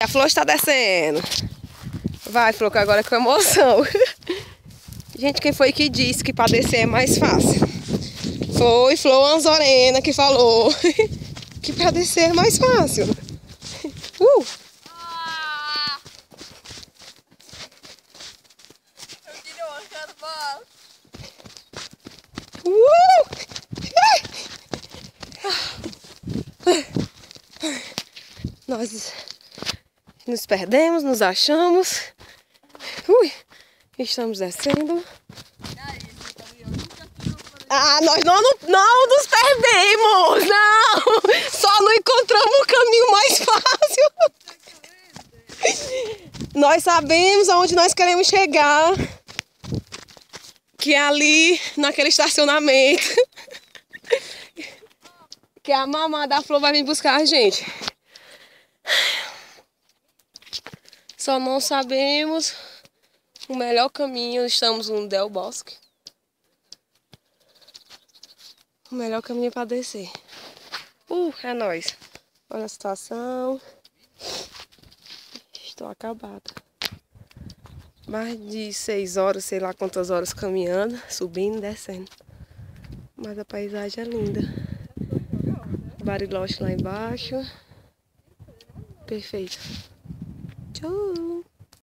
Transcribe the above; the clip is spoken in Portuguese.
A Flor está descendo. Vai, Flor, que agora é com emoção. Gente, quem foi que disse que para descer é mais fácil? Foi Flor Anzorena que falou que para descer é mais fácil. Eu queria uma bola. Nós nos perdemos, nos achamos. Estamos descendo. Ah, nós não nos perdemos, não! Só não encontramos o caminho mais fácil. Nós sabemos aonde nós queremos chegar. Que é ali, naquele estacionamento. Que a mamãe da Flor vai vir buscar a gente. Só não sabemos o melhor caminho. Estamos no Del Bosque. O melhor caminho para descer. É nóis. Olha a situação. Estou acabada. Mais de 6 horas, sei lá quantas horas caminhando, subindo e descendo. Mas a paisagem é linda. Bariloche lá embaixo. Perfeito. Tchau.